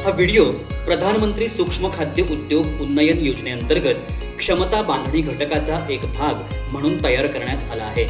हा व्हिडिओ प्रधानमंत्री सूक्ष्म खाद्य उद्योग उन्नयन योजनेअंतर्गत क्षमता बांधणी घटकाचा एक भाग म्हणून तयार करण्यात आला आहे.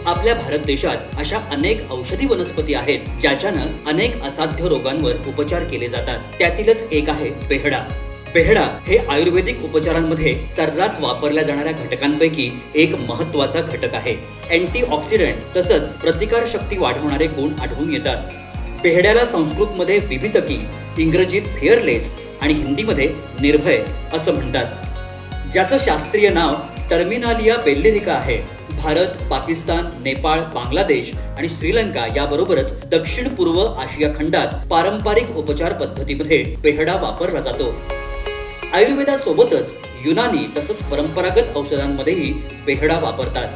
आपल्या भारत देशात अशा अनेक औषधी वनस्पती आहेत ज्याच्यानं अनेक असाध्य रोगांवर उपचार केले जातात. त्यातीलच एक आहे बेहडा. बेहडा हे आयुर्वेदिक उपचारांमध्ये सर्रास वापरल्या जाणाऱ्या घटकांपैकी एक महत्त्वाचा घटक आहे. अँटीऑक्सिडंट तसंच प्रतिकारशक्ती वाढवणारे गुण आढळून येतात. बेहड्याला संस्कृतमध्ये विविधकी, इंग्रजीत फेअरलेस आणि हिंदीमध्ये निर्भय असं म्हणतात, ज्याचं शास्त्रीय नाव टर्मिनालिया बेल्लेरिका आहे. भारत, पाकिस्तान, नेपाळ, बांगलादेश आणि श्रीलंका याबरोबरच दक्षिण पूर्व आशिया खंडात पारंपरिक उपचार पद्धतीमध्ये बेहडा वापरला जातो. आयुर्वेदासोबतच युनानी तसंच परंपरागत औषधांमध्येही बेहडा वापरतात.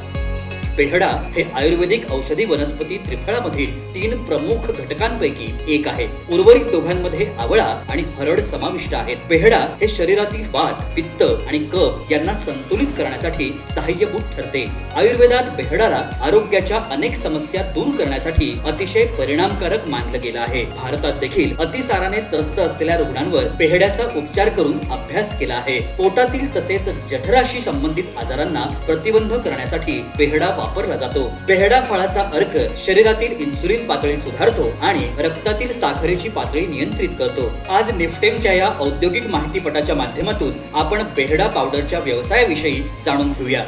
बेहडा हे आयुर्वेदिक औषधी वनस्पती त्रिफळामधील 3 प्रमुख घटकांपैकी एक आहे. उर्वरित दोघांमध्ये आवळा आणि हरड समाविष्ट आहेत. बेहडा हे शरीरातील वात, पित्त आणि कफ यांना संतुलित करण्यासाठी सहाय्यभूत ठरते. आयुर्वेदात बेहडाला आरोग्याच्या अनेक समस्या दूर करण्यासाठी अतिशय परिणामकारक मानलं गेलं आहे. भारतात देखील अतिसाराने त्रस्त असलेल्या रुग्णांवर बेहड्याचा उपचार करून अभ्यास केला आहे. पोटातील तसेच जठराशी संबंधित आजारांना प्रतिबंध करण्यासाठी बेहडा वापरला जातो. बेहडा फळाचा अर्क शरीरातील इन्सुलिन पातळी सुधारतो आणि रक्तातील साखरेची पातळी नियंत्रित करतो. आज निफ्टेमच्या या औद्योगिक माहितीपटाच्या माध्यमातून आपण बेहडा पावडरच्या व्यवसायाविषयी जाणून घेऊया.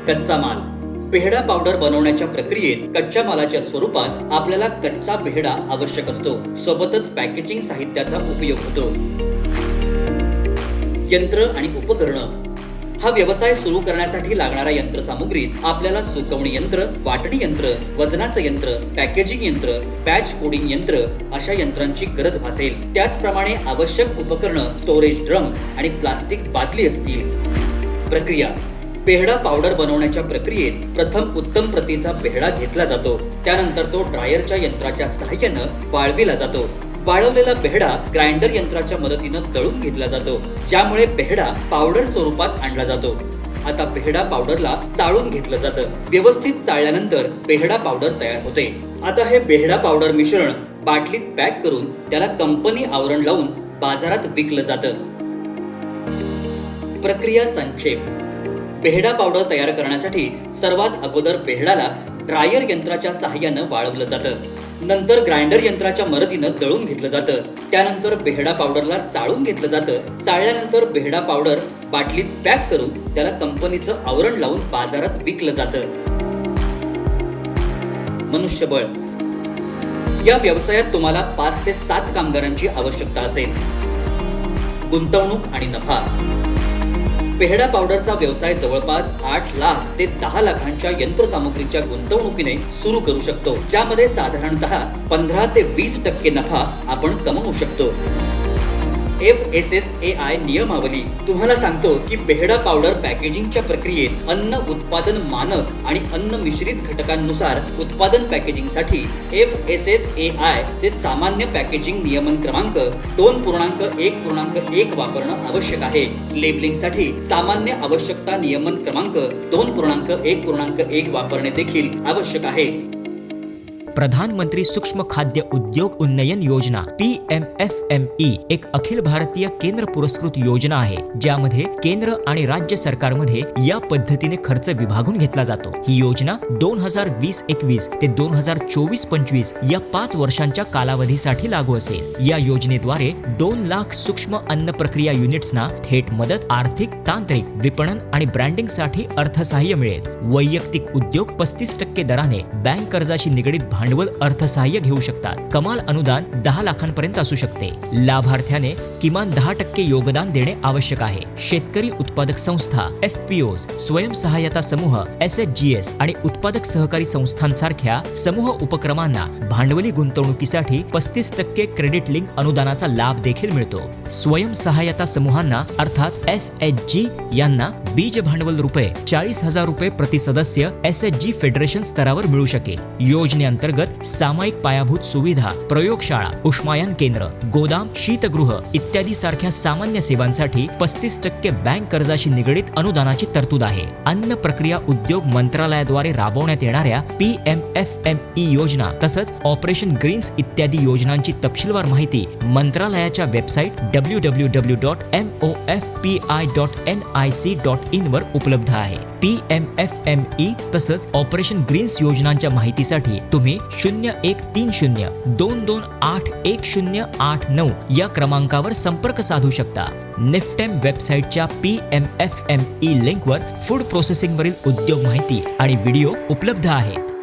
कच्चा माल. बेहडा पावडर बनवण्याच्या प्रक्रियेत कच्च्या मालाच्या स्वरूपात आपल्याला कच्चा बेहडा आवश्यक असतो. सोबतच पॅकेजिंग साहित्याचा उपयोग होतो. यंत्र आणि उपकरणं. हा व्यवसाय सुरू करण्यासाठी लागणाऱ्या यंत्रसामुग्रीत आपल्याला सुकवणी यंत्र, वाटणी यंत्र, वजनाचं यंत्र, पॅकेजिंग यंत्र, बॅच कोडिंग यंत्र अशा यंत्रांची गरज भासेल. त्याचप्रमाणे आवश्यक उपकरणं, स्टोरेज ड्रम आणि प्लास्टिक बादली असतील. प्रक्रिया. बेहडा पावडर बनवण्याच्या प्रक्रियेत प्रथम उत्तम प्रतीचा बेहडा घेतला जातो. त्यानंतर तो ड्रायरच्या यंत्राच्या सहाय्यानं वाळविला जातो. वाळवलेला बेहडा ग्राइंडर यंत्राच्या मदतीनं दळून घेतला जातो, ज्यामुळे बेहडा पावडर स्वरूपात आणला जातो. आता बेहडा पावडरला चाळून घेतलं जातं. व्यवस्थित चाळल्यानंतर बेहडा पावडर तयार होते. आता हे बेहडा पावडर मिश्रण बाटलीत पॅक करून त्याला कंपनी आवरण लावून बाजारात विकलं जातं. प्रक्रिया संक्षेप. बेहडा पावडर तयार करण्यासाठी सर्वात अगोदर बेहडाला ड्रायर यंत्राच्या सहाय्यानं वाळवलं जातं. नंतर ग्राइंडर यंत्राच्या मदतीनं दळून घेतलं जातं. त्यानंतर बेहडा पावडरला चाळून घेतलं जातं. चाळल्यानंतर बेहडा पावडर बाटलीत पॅक करून त्याला कंपनीचं आवरण लावून बाजारात विकलं जातं. मनुष्यबळ. या व्यवसायात तुम्हाला 5 ते 7 कामगारांची आवश्यकता असेल. गुंतवणूक आणि नफा. बेहडा पावडरचा व्यवसाय जवळपास 8 लाख ते 10 लाखांच्या यंत्रसामुग्रीच्या गुंतवणुकीने सुरू करू शकतो, ज्यामध्ये साधारणतः 15 ते 20% नफा आपण कमवू शकतो. FSSAI नियमावली तुम्हाला सांगतो की बेहडा पावडर पॅकेजिंगच्या प्रक्रियेत अन्न उत्पादन मानक आणि अन्न मिश्रित घटकांनुसार उत्पादन पॅकेजिंगसाठी FSSAI चे सामान्य पॅकेजिंग नियमन क्रमांक 2.1.1 वापरणं आवश्यक आहे. लेबलिंगसाठी सामान्य आवश्यकता नियमन क्रमांक 2.1.1 वापरणे देखील आवश्यक आहे. प्रधानमंत्री सूक्ष्म खाद्य उद्योग उन्नयन योजना PMFME एक अखिल भारतीय केंद्र पुरस्कृत योजना आहे, ज्यामध्ये केंद्र आणि राज्य सरकारमध्ये या पद्धतीने खर्च विभागून घेतला जातो. ही योजना 2020-21 ते 2024-25 या 5 वर्षांच्या कालावधीसाठी लागू असेल. या योजनेद्वारे 2 लाख सूक्ष्म अन्न प्रक्रिया युनिट्सना थेट मदत, आर्थिक, तांत्रिक, विपणन आणि ब्रँडिंगसाठी अर्थसहाय्य मिळेल. वैयक्तिक उद्योग 35% दराने बँक कर्जाशी निगडित भांडवल अर्थसहाय्य घेऊ शकतात. कमाल अनुदान 10 लाखांपर्यंत असू शकते. लाभार्थ्याने किमान 10% योगदान देणे आवश्यक आहे. शेतकरी उत्पादक संस्था, FPOs, स्वयंसहायता समूह, SHGS आणि उत्पादक सहकारी संस्थांसारख्या समूह उपक्रमांना भांडवली गुंतवणुकीसाठी 35% क्रेडिट लिंक अनुदानाचा लाभ देखील मिळतो. स्वयंसहायता समूहांना अर्थात SHG यांना बीज भांडवल रुपये 40,000 रुपये प्रति सदस्य SHG फेडरेशन स्तरावर मिळू शकेल. योजनेअंतर्गत अंतर्गत सामायिक पायाभूत सुविधा, प्रयोगशाळा, उष्मायन केंद्र, गोदाम, शीतगृह इत्यादी सारख्या सामान्य सेवांसाठी 35% बँक कर्जाशी निगडीत अनुदानाची तरतूद आहे. अन्न प्रक्रिया उद्योग मंत्रालयाद्वारे राबवण्यात येणाऱ्या PMFME योजना तसंच ऑपरेशन ग्रीन्स इत्यादी योजनांची तपशीलवार माहिती मंत्रालयाच्या वेबसाईट www.mofpi.nic.in वर उपलब्ध आहे. PMFME तसंच ऑपरेशन ग्रीन्स योजनांच्या माहितीसाठी तुम्ही 013022811089 या क्रमांकावर संपर्क साधू शकता. निफ्टेम वेबसाईटच्या PMFME लिंकवर फूड प्रोसेसिंगवरील उद्योग माहिती आणि व्हिडिओ उपलब्ध आहेत.